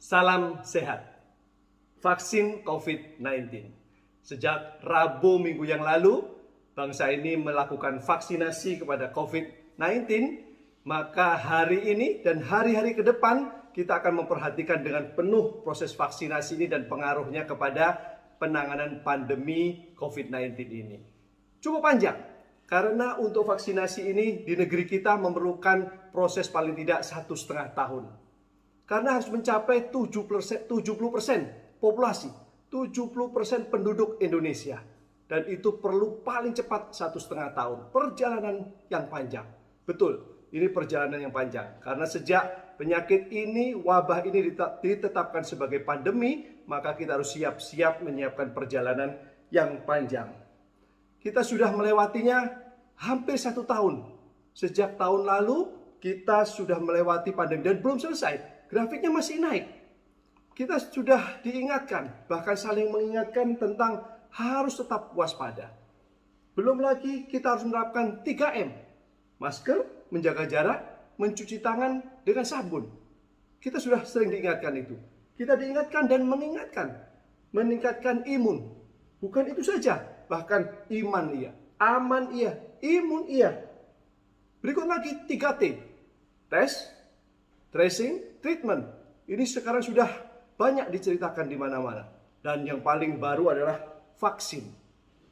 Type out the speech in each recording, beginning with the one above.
Salam sehat. Vaksin COVID-19. Sejak Rabu minggu yang lalu, bangsa ini melakukan vaksinasi kepada COVID-19. Maka hari ini dan hari-hari ke depan kita akan memperhatikan dengan penuh proses vaksinasi ini dan pengaruhnya kepada penanganan pandemi COVID-19 ini. Cukup panjang, karena untuk vaksinasi ini di negeri kita memerlukan proses paling tidak 1,5 tahun. Karena harus mencapai 70% populasi, 70% penduduk Indonesia. Dan itu perlu paling cepat 1,5 tahun. Perjalanan yang panjang. Betul, ini perjalanan yang panjang. Karena sejak penyakit ini, wabah ini ditetapkan sebagai pandemi, maka kita harus siap-siap menyiapkan perjalanan yang panjang. Kita sudah melewatinya hampir 1 tahun. Sejak tahun lalu kita sudah melewati pandemi dan belum selesai. Grafiknya masih naik. Kita sudah diingatkan, bahkan saling mengingatkan tentang harus tetap waspada. Belum lagi kita harus menerapkan 3M. Masker, menjaga jarak, mencuci tangan dengan sabun. Kita sudah sering diingatkan itu. Kita diingatkan dan mengingatkan. Meningkatkan imun. Bukan itu saja, bahkan iman iya, aman iya, imun iya. Berikut lagi 3T. Tes, tracing, treatment. Ini sekarang sudah banyak diceritakan di mana-mana. Dan yang paling baru adalah vaksin.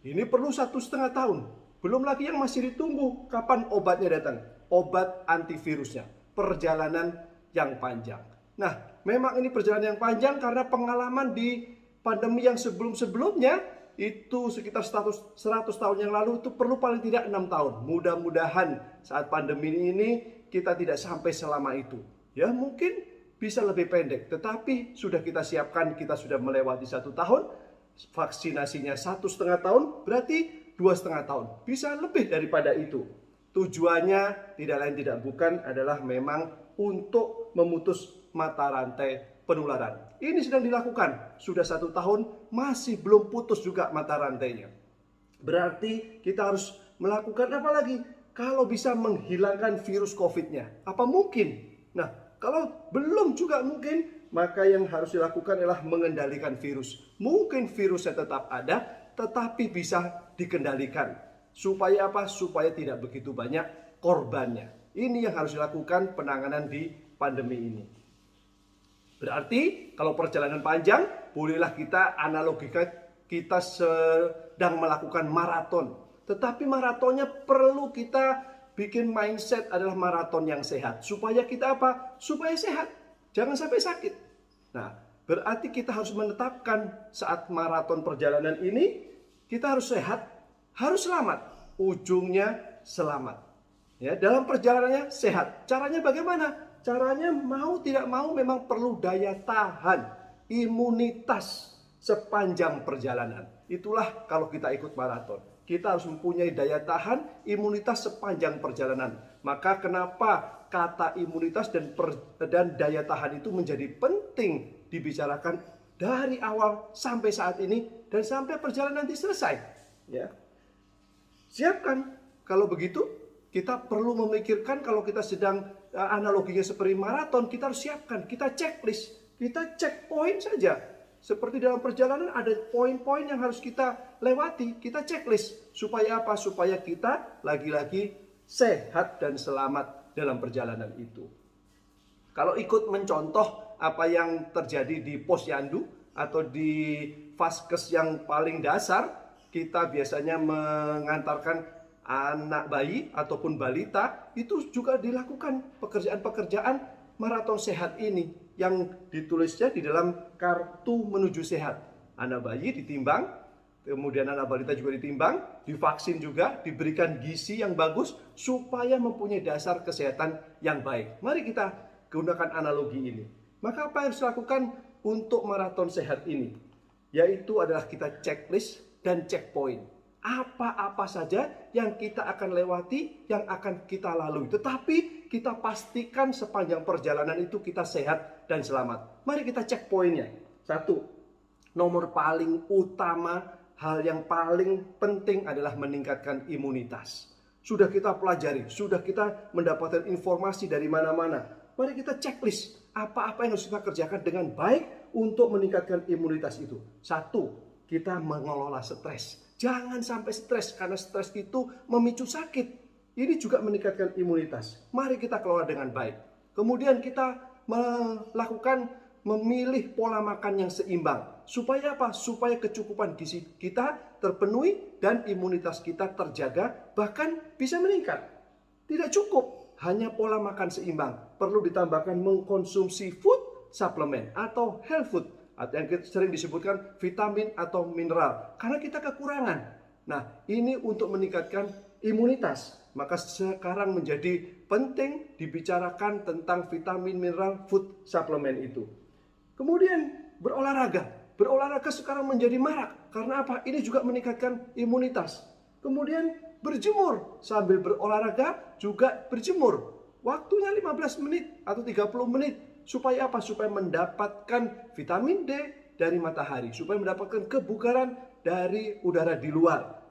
Ini perlu 1,5 tahun. Belum lagi yang masih ditunggu kapan obatnya datang. Obat antivirusnya. Perjalanan yang panjang. Nah, memang ini perjalanan yang panjang karena pengalaman di pandemi yang sebelum-sebelumnya itu sekitar 100 tahun yang lalu itu perlu paling tidak 6 tahun. Mudah-mudahan saat pandemi ini kita tidak sampai selama itu. Ya mungkin bisa lebih pendek, tetapi sudah kita siapkan, kita sudah melewati 1 tahun, vaksinasinya 1,5 tahun, berarti 2,5 tahun, bisa lebih daripada itu. Tujuannya tidak lain tidak bukan adalah memang untuk memutus mata rantai penularan. Ini sedang dilakukan, sudah 1 tahun, masih belum putus juga mata rantainya. Berarti kita harus melakukan apa lagi? Kalau bisa menghilangkan virus COVID-nya, apa mungkin? Nah, kalau belum juga mungkin, maka yang harus dilakukan adalah mengendalikan virus. Mungkin virusnya tetap ada, tetapi bisa dikendalikan. Supaya apa? Supaya tidak begitu banyak korbannya. Ini yang harus dilakukan penanganan di pandemi ini. Berarti kalau perjalanan panjang, bolehlah kita analogikan kita sedang melakukan maraton. Tetapi maratonnya perlu kita bikin mindset adalah maraton yang sehat. Supaya kita apa? Supaya sehat. Jangan sampai sakit. Nah, berarti kita harus menetapkan saat maraton perjalanan ini, kita harus sehat, harus selamat. Ujungnya selamat. Ya, dalam perjalanannya sehat. Caranya bagaimana? Caranya mau tidak mau memang perlu daya tahan, imunitas sepanjang perjalanan. Itulah kalau kita ikut maraton. Kita harus mempunyai daya tahan, imunitas sepanjang perjalanan. Maka kenapa kata imunitas dan daya tahan itu menjadi penting dibicarakan dari awal sampai saat ini dan sampai perjalanan nanti selesai. Ya. Siapkan. Kalau begitu, kita perlu memikirkan kalau kita sedang analoginya seperti maraton, kita harus siapkan. Kita checklist, kita checkpoint saja. Seperti dalam perjalanan ada poin-poin yang harus kita lewati, kita checklist. Supaya apa? Supaya kita lagi-lagi sehat dan selamat dalam perjalanan itu. Kalau ikut mencontoh apa yang terjadi di Posyandu atau di Vaskes yang paling dasar, kita biasanya mengantarkan anak bayi ataupun balita, itu juga dilakukan pekerjaan-pekerjaan maraton sehat ini yang ditulisnya di dalam kartu menuju sehat. Anak bayi ditimbang, kemudian anak balita juga ditimbang, divaksin juga, diberikan gizi yang bagus supaya mempunyai dasar kesehatan yang baik. Mari kita gunakan analogi ini. Maka apa yang harus dilakukan untuk maraton sehat ini? Yaitu adalah kita checklist dan checkpoint. Apa-apa saja yang kita akan lewati, yang akan kita lalui. Tetapi kita pastikan sepanjang perjalanan itu kita sehat dan selamat. Mari kita cek poinnya. 1. Nomor paling utama, hal yang paling penting adalah meningkatkan imunitas. Sudah kita pelajari, sudah kita mendapatkan informasi dari mana-mana. Mari kita checklist. apa-apa yang harus kita kerjakan dengan baik untuk meningkatkan imunitas itu. Satu, kita mengelola stres. Jangan sampai stres, karena stres itu memicu sakit. Ini juga meningkatkan imunitas. Mari kita kelola dengan baik. Kemudian kita memilih pola makan yang seimbang. Supaya apa? Supaya kecukupan gizi kita terpenuhi dan imunitas kita terjaga, bahkan bisa meningkat. Tidak cukup hanya pola makan seimbang. Perlu ditambahkan mengkonsumsi food supplement atau health food, atau yang sering disebutkan vitamin atau mineral, karena kita kekurangan. Nah, ini untuk meningkatkan imunitas. Maka sekarang menjadi penting dibicarakan tentang vitamin, mineral, food supplement itu. Kemudian berolahraga. Berolahraga sekarang menjadi marak. Karena apa? Ini juga meningkatkan imunitas. Kemudian berjemur. Sambil berolahraga juga berjemur. Waktunya 15 menit atau 30 menit. Supaya apa? Supaya mendapatkan vitamin D dari matahari. Supaya mendapatkan kebugaran dari udara di luar.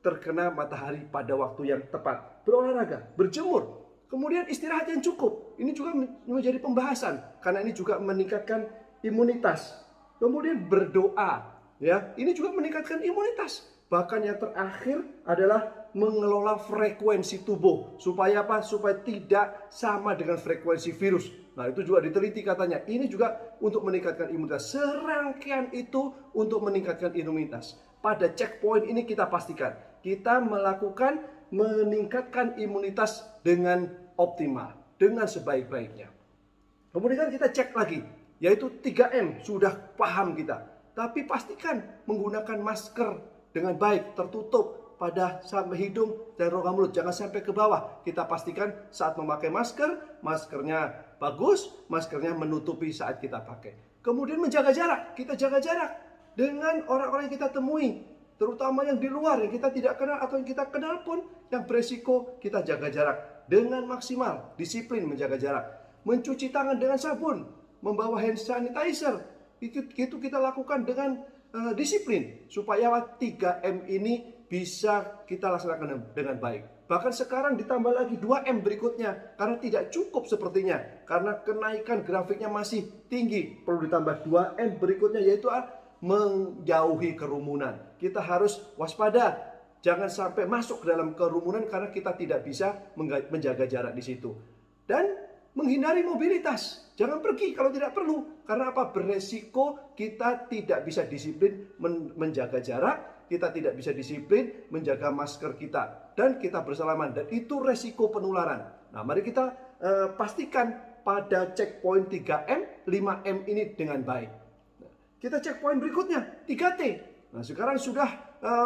Terkena matahari pada waktu yang tepat. Berolahraga, berjemur. Kemudian istirahat yang cukup. Ini juga menjadi pembahasan. Karena ini juga meningkatkan imunitas. Kemudian berdoa. Ya, ini juga meningkatkan imunitas. Bahkan yang terakhir adalah mengelola frekuensi tubuh. Supaya apa? Supaya tidak sama dengan frekuensi virus. Nah, itu juga diteliti katanya. Ini juga untuk meningkatkan imunitas. Serangkaian itu untuk meningkatkan imunitas. Pada checkpoint ini kita pastikan kita meningkatkan imunitas dengan optimal, dengan sebaik-baiknya. Kemudian kita cek lagi, yaitu 3M, sudah paham kita. Tapi pastikan menggunakan masker dengan baik, tertutup pada sampai hidung dan rongga mulut, jangan sampai ke bawah. Kita pastikan saat memakai masker, maskernya bagus, maskernya menutupi saat kita pakai. Kemudian menjaga jarak, kita jaga jarak dengan orang-orang yang kita temui. Terutama yang di luar, yang kita tidak kenal atau yang kita kenal pun, yang beresiko, kita jaga jarak dengan maksimal. Disiplin menjaga jarak. Mencuci tangan dengan sabun, membawa hand sanitizer. Itu kita lakukan dengan disiplin. Supaya 3M ini bisa kita laksanakan dengan baik. Bahkan sekarang ditambah lagi 2M berikutnya. Karena tidak cukup sepertinya. Karena kenaikan grafiknya masih tinggi. Perlu ditambah 2M berikutnya, yaitu menjauhi kerumunan. Kita harus waspada, jangan sampai masuk ke dalam kerumunan karena kita tidak bisa menjaga jarak di situ. Dan menghindari mobilitas, jangan pergi kalau tidak perlu. Karena apa? Beresiko kita tidak bisa disiplin menjaga jarak, kita tidak bisa disiplin menjaga masker kita, dan kita bersalaman. Dan itu resiko penularan. Nah, mari kita pastikan pada checkpoint 3M, 5M ini dengan baik. Kita cek poin berikutnya, 3T. Nah, sekarang sudah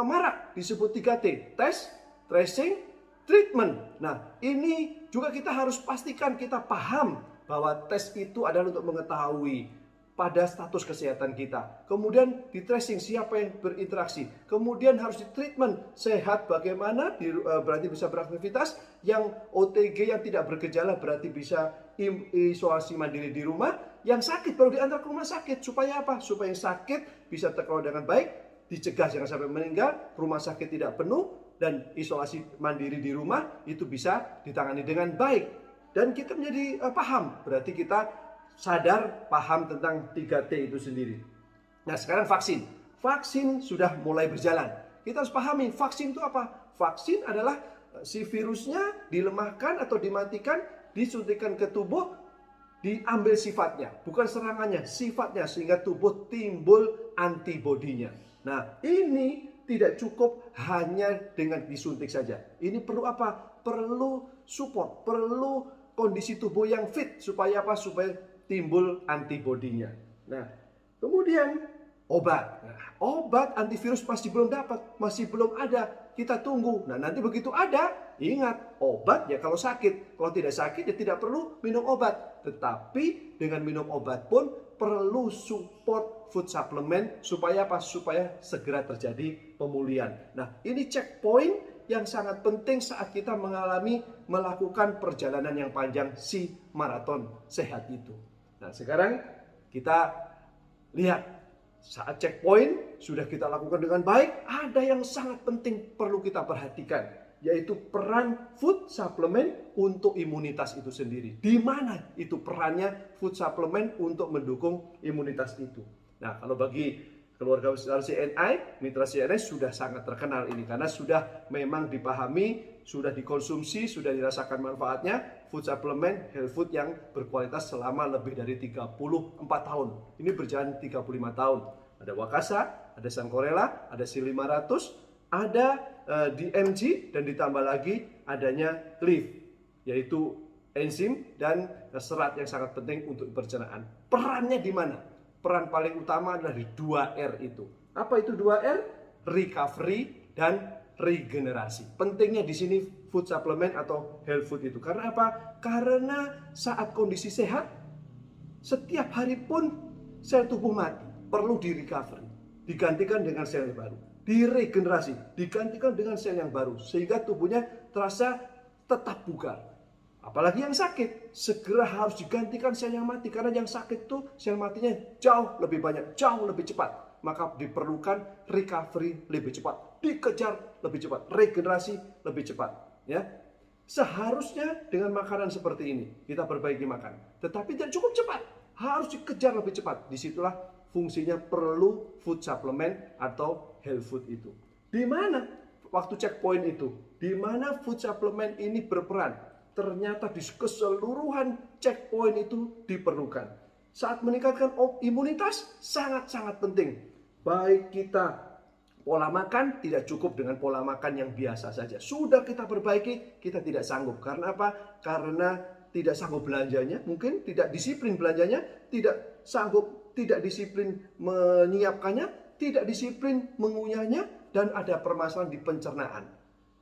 marak disebut 3T. Tes, tracing, treatment. Nah, ini juga kita harus pastikan kita paham bahwa tes itu adalah untuk mengetahui pada status kesehatan kita. Kemudian di tracing siapa yang berinteraksi. Kemudian harus di treatment, sehat bagaimana, berarti bisa beraktivitas. Yang OTG yang tidak bergejala berarti bisa isolasi mandiri di rumah. Yang sakit baru diantar ke rumah sakit. Supaya apa? Supaya yang sakit bisa terkelola dengan baik, dicegah jangan sampai meninggal, rumah sakit tidak penuh, dan isolasi mandiri di rumah itu bisa ditangani dengan baik. Dan kita menjadi paham, berarti kita sadar, paham tentang 3T itu sendiri. Nah, sekarang vaksin. Vaksin sudah mulai berjalan. Kita harus pahami, vaksin itu apa? Vaksin adalah si virusnya dilemahkan atau dimatikan, disuntikan ke tubuh, diambil sifatnya, bukan serangannya, sifatnya, sehingga tubuh timbul antibodinya. Nah, ini tidak cukup hanya dengan disuntik saja. Ini perlu apa? Perlu support, perlu kondisi tubuh yang fit. Supaya apa? Supaya timbul antibodinya. Nah, kemudian obat. Nah, obat antivirus masih belum dapat, masih belum ada. Kita tunggu. Nah, nanti begitu ada, ingat, obat ya kalau sakit. Kalau tidak sakit ya tidak perlu minum obat. Tetapi dengan minum obat pun perlu support food supplement. Supaya apa? Supaya segera terjadi pemulihan. Nah, ini checkpoint yang sangat penting saat kita melakukan perjalanan yang panjang, si maraton sehat itu. Nah, sekarang kita lihat. Saat checkpoint sudah kita lakukan dengan baik, ada yang sangat penting perlu kita perhatikan. yaitu peran food supplement untuk imunitas itu sendiri. Di mana itu perannya food supplement untuk mendukung imunitas itu? Nah, kalau bagi keluarga besar CNI, mitra CNI sudah sangat terkenal ini karena sudah memang dipahami, sudah dikonsumsi, sudah dirasakan manfaatnya food supplement, health food yang berkualitas selama lebih dari 34 tahun. Ini berjalan 35 tahun. Ada Wakasa, ada Sancorella, ada C500, ada DMG, dan ditambah lagi adanya LEAF, yaitu enzim dan serat yang sangat penting untuk pencernaan. Perannya di mana? Peran paling utama adalah di 2R itu. Apa itu 2R? Recovery dan regenerasi. Pentingnya di sini food supplement atau health food itu. Karena apa? Karena saat kondisi sehat, setiap hari pun sel tubuh mati, perlu di recovery, digantikan dengan sel yang baru. Diregenerasi, digantikan dengan sel yang baru, sehingga tubuhnya terasa tetap bugar. Apalagi yang sakit, segera harus digantikan sel yang mati, karena yang sakit tuh sel matinya jauh lebih banyak, jauh lebih cepat. Maka diperlukan recovery lebih cepat, dikejar lebih cepat, regenerasi lebih cepat. Ya, seharusnya dengan makanan seperti ini kita perbaiki makan, tetapi tidak cukup cepat, harus dikejar lebih cepat. Disitulah fungsinya perlu food supplement atau health food itu. Di mana waktu checkpoint itu? Di mana food supplement ini berperan? Ternyata di keseluruhan checkpoint itu diperlukan. Saat meningkatkan imunitas sangat-sangat penting. Baik kita pola makan tidak cukup dengan pola makan yang biasa saja. Sudah kita perbaiki, kita tidak sanggup. Karena apa? Karena tidak sanggup belanjanya, mungkin tidak disiplin belanjanya, tidak sanggup, tidak disiplin menyiapkannya, tidak disiplin mengunyahnya, dan ada permasalahan di pencernaan.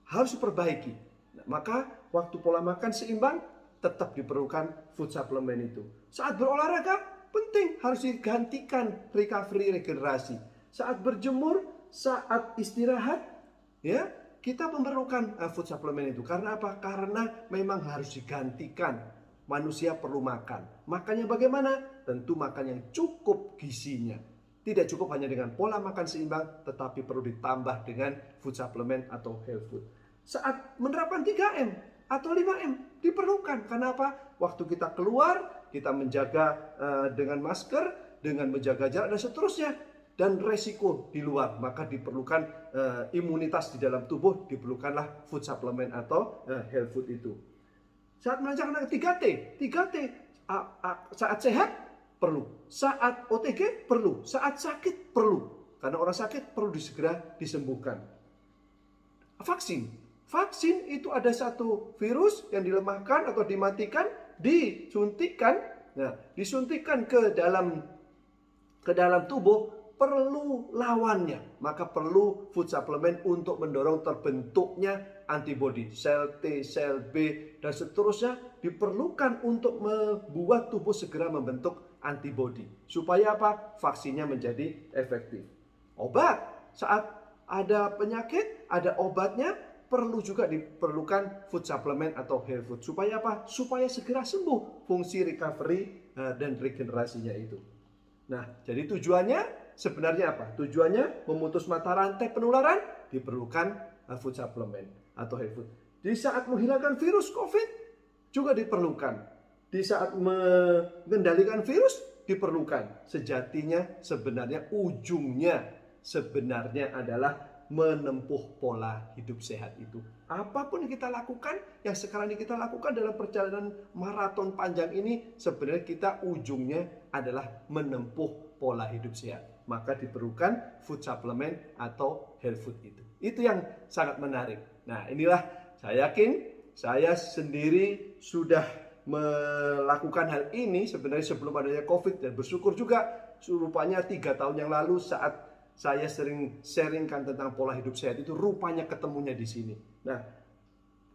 Harus diperbaiki. Nah, maka waktu pola makan seimbang tetap diperlukan food supplement itu. Saat berolahraga penting, harus digantikan recovery regenerasi. Saat berjemur, saat istirahat, ya kita memerlukan food supplement itu. Karena apa? Karena memang harus digantikan. Manusia perlu makan. Makannya bagaimana? Tentu makan yang cukup gizinya. Tidak cukup hanya dengan pola makan seimbang, tetapi perlu ditambah dengan food supplement atau health food. Saat menerapkan 3M atau 5M diperlukan. Karena apa? Waktu kita keluar, kita menjaga dengan masker, dengan menjaga jarak dan seterusnya. Dan resiko di luar, maka diperlukan imunitas di dalam tubuh, diperlukanlah food supplement atau health food itu. Saat melaksanakan 3T, saat sehat perlu, saat OTG perlu, saat sakit perlu. Karena orang sakit perlu segera disembuhkan. Vaksin itu ada satu virus yang dilemahkan atau dimatikan, disuntikan. Nah, disuntikan ke dalam tubuh, perlu lawannya. Maka perlu food supplement untuk mendorong terbentuknya antibodi, sel T, sel B, dan seterusnya diperlukan untuk membuat tubuh segera membentuk antibodi. Supaya apa? Vaksinnya menjadi efektif. Obat, saat ada penyakit, ada obatnya, perlu juga diperlukan food supplement atau health food. Supaya apa? Supaya segera sembuh fungsi recovery dan regenerasinya itu. Nah, jadi tujuannya sebenarnya apa? Tujuannya memutus mata rantai penularan, diperlukan food supplement atau health food. Di saat menghilangkan virus COVID juga diperlukan. Di saat mengendalikan virus diperlukan. Sejatinya sebenarnya ujungnya sebenarnya adalah menempuh pola hidup sehat itu. Apapun yang kita lakukan, yang sekarang ini kita lakukan dalam perjalanan maraton panjang ini, sebenarnya kita ujungnya adalah menempuh pola hidup sehat. Maka diperlukan food supplement atau health food itu. Itu yang sangat menarik. Nah, inilah saya yakin saya sendiri sudah melakukan hal ini sebenarnya sebelum adanya COVID, dan bersyukur juga rupanya 3 tahun yang lalu saat saya sering sharingkan tentang pola hidup sehat itu, rupanya ketemunya di sini. Nah,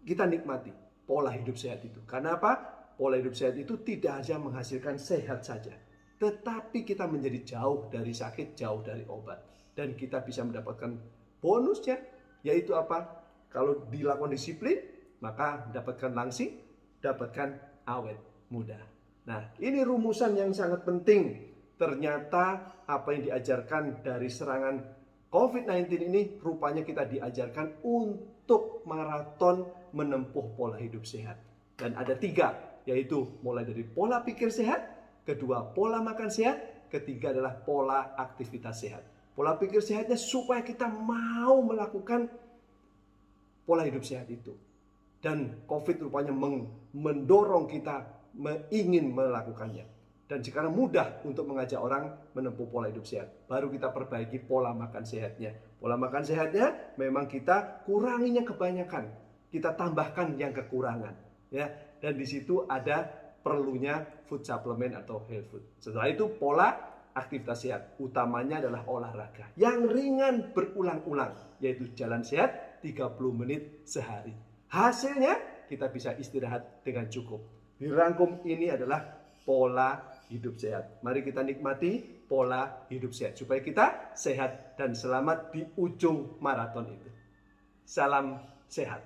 kita nikmati pola hidup sehat itu. Karena apa? Pola hidup sehat itu tidak hanya menghasilkan sehat saja, tetapi kita menjadi jauh dari sakit, jauh dari obat. Dan kita bisa mendapatkan bonusnya, yaitu apa? Kalau dilakukan disiplin, maka dapatkan langsing, dapatkan awet muda. Nah, ini rumusan yang sangat penting. Ternyata apa yang diajarkan dari serangan COVID-19 ini rupanya kita diajarkan untuk maraton menempuh pola hidup sehat. Dan ada 3, yaitu mulai dari pola pikir sehat, kedua pola makan sehat, ketiga adalah pola aktivitas sehat. Pola pikir sehatnya supaya kita mau melakukan pola hidup sehat itu. Dan COVID rupanya mendorong kita ingin melakukannya. Dan sekarang mudah untuk mengajak orang menempuh pola hidup sehat. Baru kita perbaiki pola makan sehatnya. Pola makan sehatnya memang kita kuranginya kebanyakan. Kita tambahkan yang kekurangan. Ya. Dan di situ ada perlunya food supplement atau health food. Setelah itu pola aktivitas sehat. Utamanya adalah olahraga. Yang ringan berulang-ulang. Yaitu jalan sehat 30 menit sehari. Hasilnya kita bisa istirahat dengan cukup. Dirangkum ini adalah pola hidup sehat. Mari kita nikmati pola hidup sehat supaya kita sehat dan selamat di ujung maraton itu. Salam sehat.